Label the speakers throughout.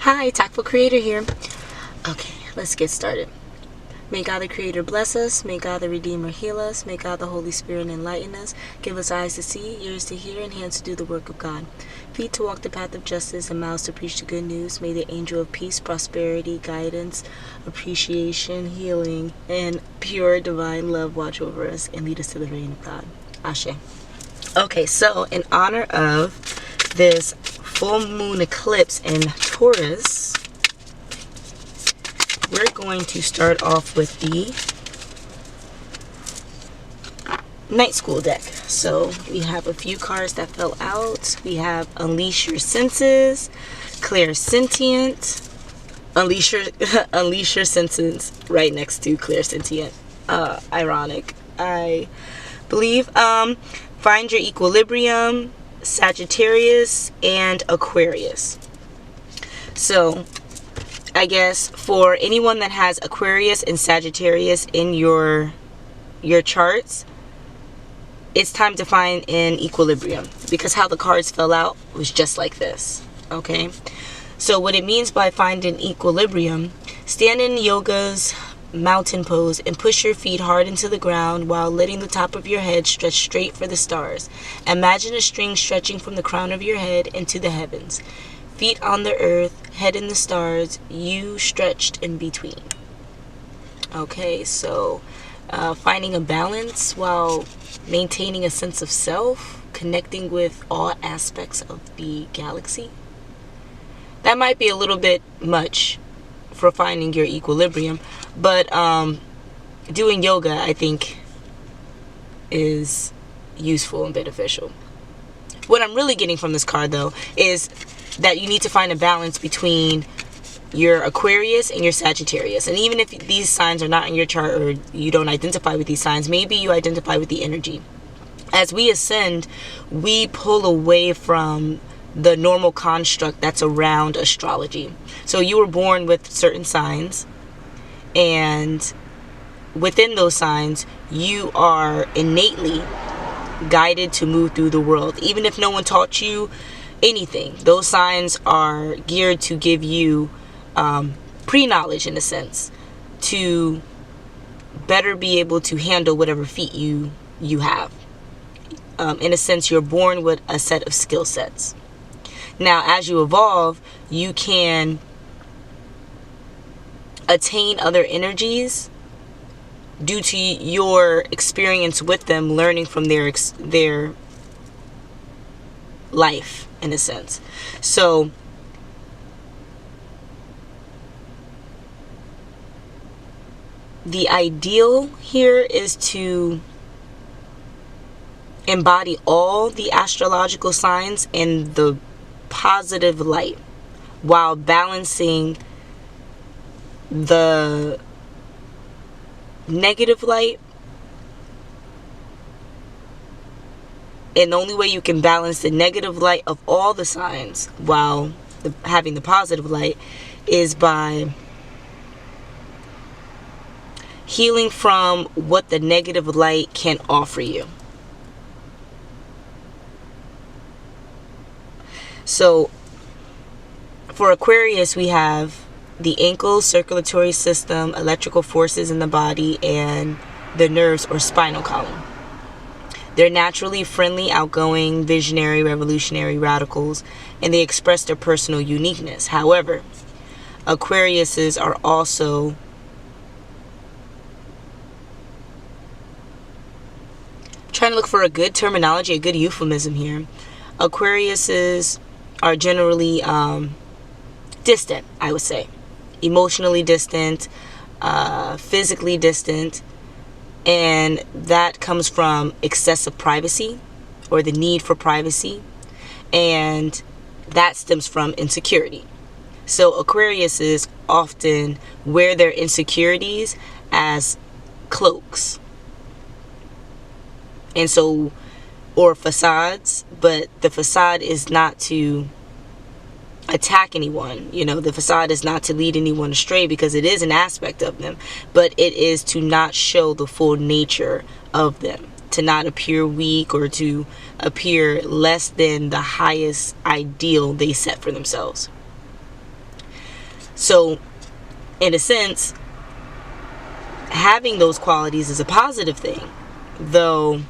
Speaker 1: Hi, TAKful Creator here. Okay, let's get started. May God the Creator bless us. May God the Redeemer heal us. May God the Holy Spirit enlighten us. Give us eyes to see, ears to hear, and hands to do the work of God. Feet to walk the path of justice, and mouths to preach the good news. May the angel of peace, prosperity, guidance, appreciation, healing, and pure divine love watch over us and lead us to the reign of God. Ashe. Okay, so in honor of this full moon eclipse in Taurus, we're going to start off with the night school deck. So we have a few cards that fell out. We have Unleash Your Senses, Clairsentient, Unleash Your Senses right next to Clairsentient. Ironic, I believe. Find Your Equilibrium, Sagittarius, and Aquarius. So I guess for anyone that has Aquarius and Sagittarius in your charts, it's time to find an equilibrium, because how the cards fell out was just like this. Okay, so what it means by finding equilibrium: stand in yoga's mountain pose and push your feet hard into the ground while letting the top of your head stretch straight for the stars. Imagine a string stretching from the crown of your head into the heavens. Feet on the earth, head in the stars, you stretched in between. Okay, so finding a balance while maintaining a sense of self, connecting with all aspects of the galaxy. That might be a little bit much for finding your equilibrium, but doing yoga, I think, is useful and beneficial. What I'm really getting from this card, though, is that you need to find a balance between your Aquarius and your Sagittarius. And even if these signs are not in your chart, or you don't identify with these signs, maybe you identify with the energy. As we ascend, we pull away from the normal construct that's around astrology. So you were born with certain signs, and within those signs, you are innately guided to move through the world. Even if no one taught you anything, those signs are geared to give you pre-knowledge, in a sense, to better be able to handle whatever feat you have. In a sense, you're born with a set of skill sets. Now, as you evolve, you can attain other energies due to your experience with them, learning from their life, in a sense. So the ideal here is to embody all the astrological signs in the positive light, while balancing the negative light. And the only way you can balance the negative light of all the signs while having the positive light is by healing from what the negative light can offer you. So for Aquarius, we have the ankle, circulatory system, electrical forces in the body, and the nerves or spinal column. They're naturally friendly, outgoing, visionary, revolutionary radicals, and they express their personal uniqueness. However, Aquariuses are also trying to look for a good terminology, a good euphemism here. Aquariuses are generally distant, I would say. Emotionally distant, physically distant, and that comes from excessive privacy, or the need for privacy, and that stems from insecurity. So Aquariuses often wear their insecurities as cloaks, and so, or facades, but the facade is not to attack anyone. The facade is not to lead anyone astray, because it is an aspect of them, but it is to not show the full nature of them, to not appear weak or to appear less than the highest ideal they set for themselves. So, in a sense, having those qualities is a positive thing, though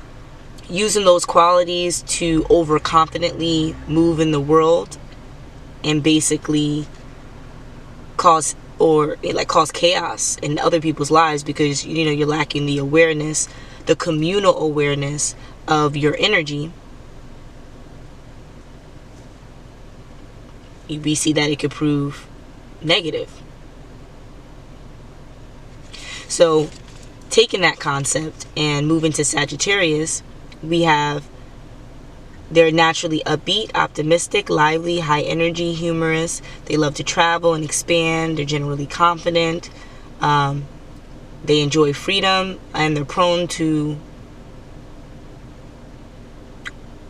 Speaker 1: using those qualities to overconfidently move in the world and basically cause chaos in other people's lives, because you're lacking the awareness, the communal awareness of your energy. We see that it could prove negative. So, taking that concept and moving to Sagittarius, they're naturally upbeat, optimistic, lively, high energy, humorous. They love to travel and expand. They're generally confident. They enjoy freedom, and they're prone to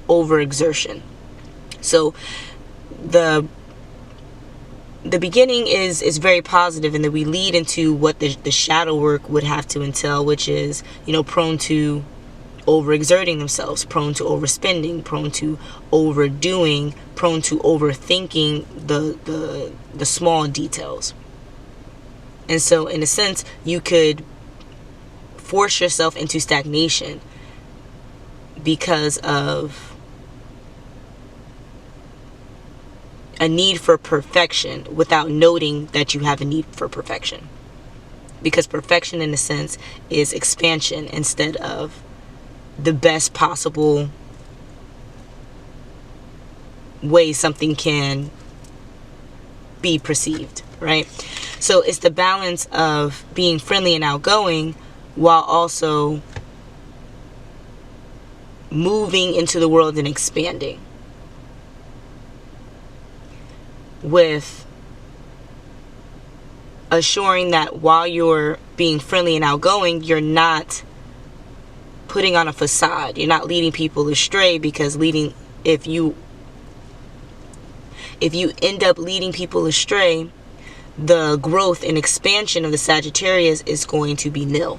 Speaker 1: overexertion. So the beginning is very positive, and then we lead into what the shadow work would have to entail, which is, prone to overexerting themselves, prone to overspending, prone to overdoing, prone to overthinking the small details. And so, in a sense, you could force yourself into stagnation because of a need for perfection without noting that you have a need for perfection. Because perfection, in a sense, is expansion instead of the best possible way something can be perceived, right? So it's the balance of being friendly and outgoing while also moving into the world and expanding, with assuring that while you're being friendly and outgoing, you're not putting on a facade. You're not leading people astray, because if you end up leading people astray, the growth and expansion of the Sagittarius is going to be nil.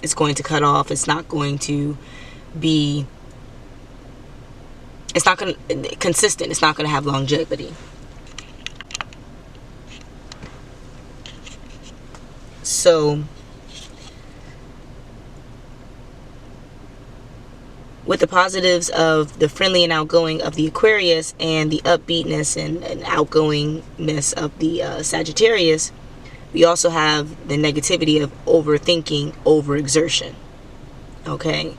Speaker 1: It's going to cut off. It's not going to be consistent. It's not going to have longevity. So, with the positives of the friendly and outgoing of the Aquarius and the upbeatness and outgoingness of the Sagittarius, we also have the negativity of overthinking, overexertion. Okay?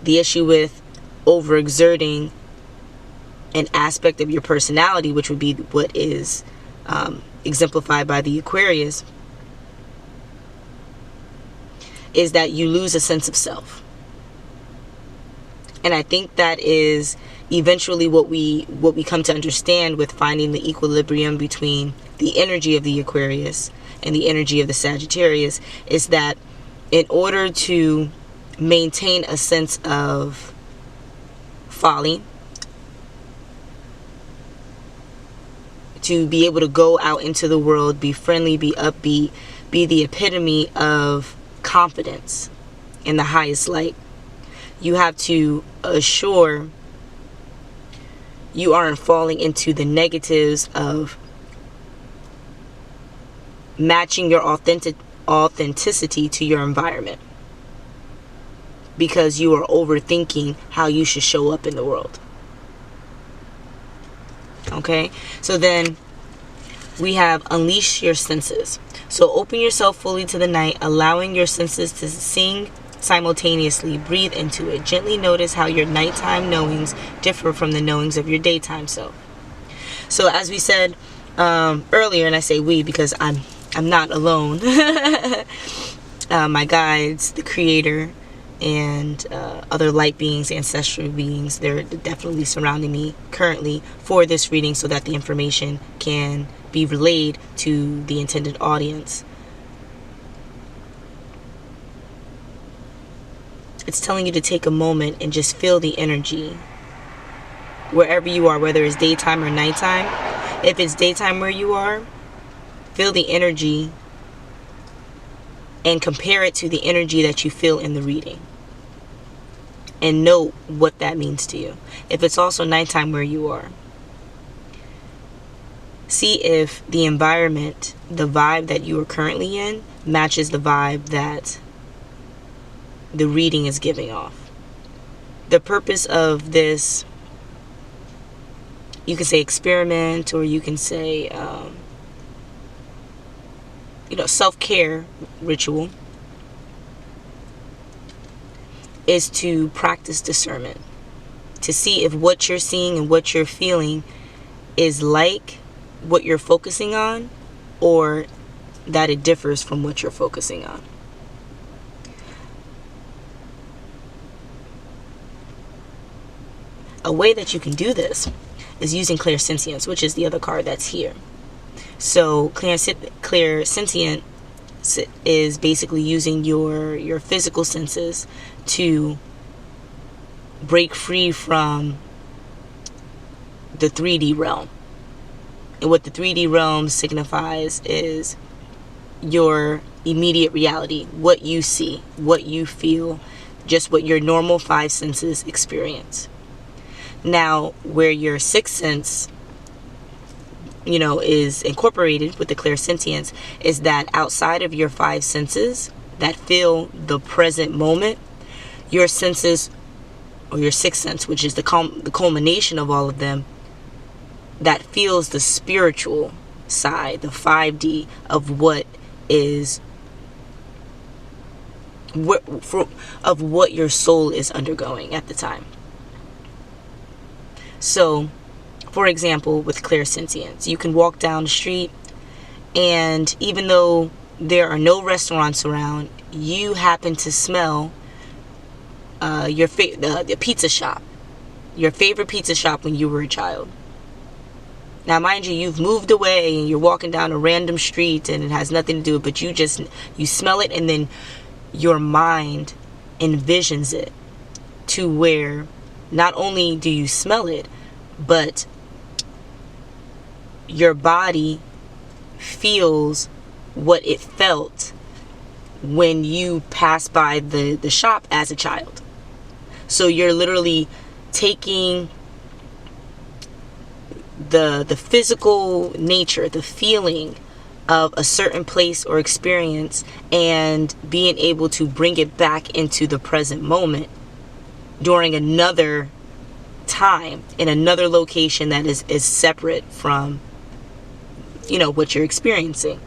Speaker 1: The issue with overexerting an aspect of your personality, which would be what is exemplified by the Aquarius, is that you lose a sense of self. And I think that is eventually what we come to understand with finding the equilibrium between the energy of the Aquarius and the energy of the Sagittarius, is that in order to maintain a sense of folly, to be able to go out into the world, be friendly, be upbeat, be the epitome of confidence in the highest light, you have to assure you aren't falling into the negatives of matching your authenticity to your environment, because you are overthinking how you should show up in the world. Okay, so then we have unleash your senses. So open yourself fully to the night, allowing your senses to sing simultaneously. Breathe into it. Gently notice how your nighttime knowings differ from the knowings of your daytime self. So as we said earlier, and I say we because I'm not alone. My guides, the Creator, and other light beings, ancestral beings, they're definitely surrounding me currently for this reading so that the information can be relayed to the intended audience. It's telling you to take a moment and just feel the energy wherever you are, whether it's daytime or nighttime. If it's daytime where you are, feel the energy and compare it to the energy that you feel in the reading, and note what that means to you. If it's also nighttime where you are, See if the environment, the vibe that you are currently in, matches the vibe that the reading is giving off. The purpose of this, you can say experiment, or you can say, self-care ritual, is to practice discernment, to see if what you're seeing and what you're feeling is like what you're focusing on, or that it differs from what you're focusing on. A way that you can do this is using Clairsentience, which is the other card that's here. So Clairsentience is basically using your physical senses to break free from the 3D realm. And what the 3D realm signifies is your immediate reality, what you see, what you feel, just what your normal 5 senses experience. Now, where your 6th sense, is incorporated with the Clairsentience, is that outside of your 5 senses that feel the present moment, your senses, or your 6th sense, which is the culmination of all of them, that feels the spiritual side, the 5D of what is, of what your soul is undergoing at the time. So, for example, with Clairsentience, you can walk down the street, and even though there are no restaurants around, you happen to smell the pizza shop, your favorite pizza shop when you were a child. Now, mind you, you've moved away and you're walking down a random street and it has nothing to do with it, but you smell it, and then your mind envisions it to where not only do you smell it, but your body feels what it felt when you passed by the shop as a child. So you're literally taking the physical nature, the feeling of a certain place or experience, and being able to bring it back into the present moment during another time in another location that is separate from what you're experiencing.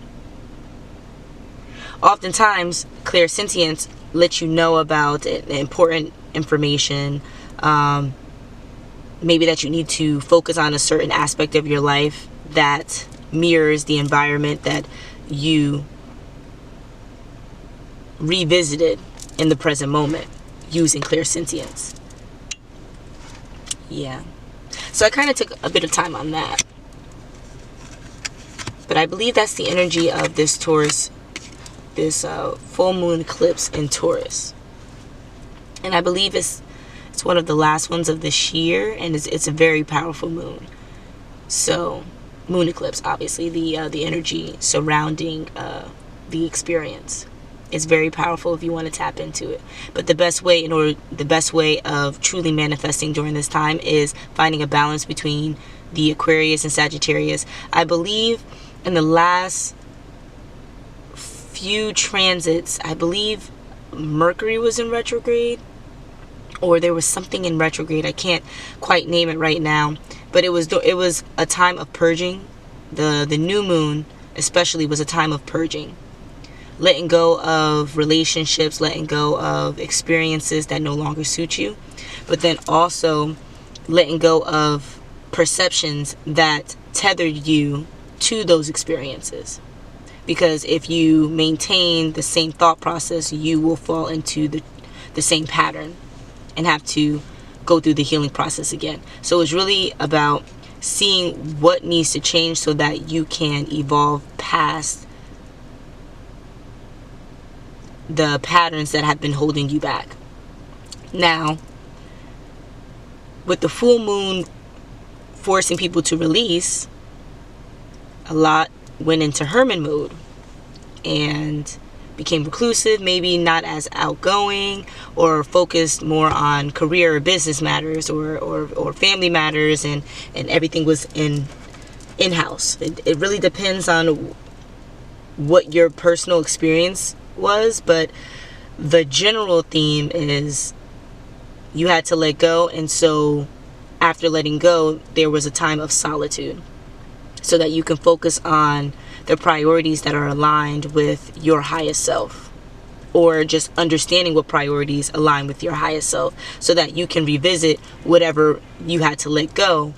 Speaker 1: Oftentimes, Clairsentience lets you know about important information, maybe that you need to focus on a certain aspect of your life that mirrors the environment that you revisited in the present moment using Clairsentience. Yeah. So I kind of took a bit of time on that. But I believe that's the energy of this Taurus, this full moon eclipse in Taurus. And I believe it's one of the last ones of this year, and it's a very powerful moon. So, moon eclipse, obviously, the energy surrounding the experience. It's very powerful if you want to tap into it. But the best way of truly manifesting during this time is finding a balance between the Aquarius and Sagittarius. I believe in the last few transits, I believe Mercury was in retrograde, or there was something in retrograde. I can't quite name it right now, but it was a time of purging. The new moon especially was a time of purging, letting go of relationships, letting go of experiences that no longer suit you, but then also letting go of perceptions that tethered you to those experiences. Because if you maintain the same thought process, you will fall into the same pattern and have to go through the healing process again. So it's really about seeing what needs to change so that you can evolve past the patterns that have been holding you back. Now, with the full moon forcing people to release, a lot went into hermit mode and became reclusive, maybe not as outgoing, or focused more on career or business matters or family matters, and everything was in in-house. It really depends on what your personal experience was, but the general theme is you had to let go, and so after letting go, there was a time of solitude so that you can focus on the priorities that are aligned with your highest self, or just understanding what priorities align with your highest self so that you can revisit whatever you had to let go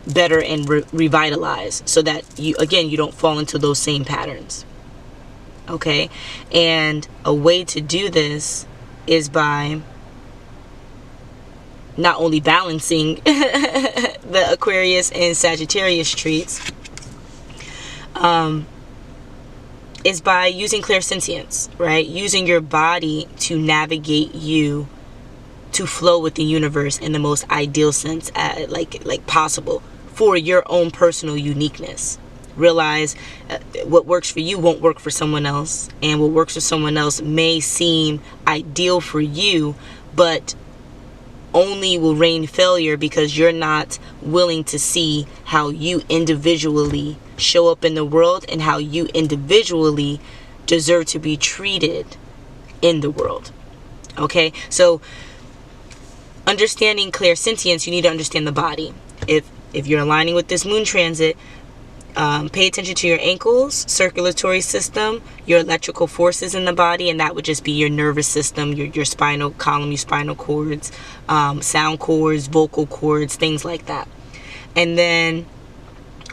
Speaker 1: better and revitalize, so that you don't fall into those same patterns. Okay? And a way to do this is by not only balancing the Aquarius and Sagittarius traits, is by using clairsentience, right? Using your body to navigate you to flow with the universe in the most ideal sense, like possible, for your own personal uniqueness. Realize what works for you won't work for someone else, and what works for someone else may seem ideal for you, but only will reign failure because you're not willing to see how you individually show up in the world and how you individually deserve to be treated in the world. Okay, so understanding clairsentience, you need to understand the body. If you're aligning with this moon transit, pay attention to your ankles, circulatory system, your electrical forces in the body, and that would just be your nervous system, your spinal column, your spinal cords, sound cords, vocal cords, things like that. And then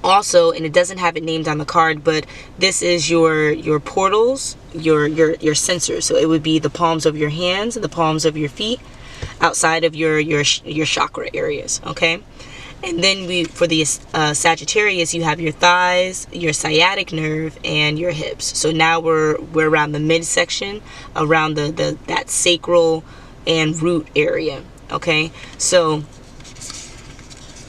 Speaker 1: also, and it doesn't have it named on the card, but this is your portals, your sensors. So it would be the palms of your hands, the palms of your feet, outside of your chakra areas. Okay. And then for the Sagittarius, you have your thighs, your sciatic nerve, and your hips. So now we're around the midsection, around that sacral and root area. Okay, so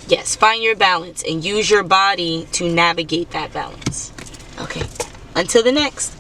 Speaker 1: yes, find your balance and use your body to navigate that balance. Okay, until the next.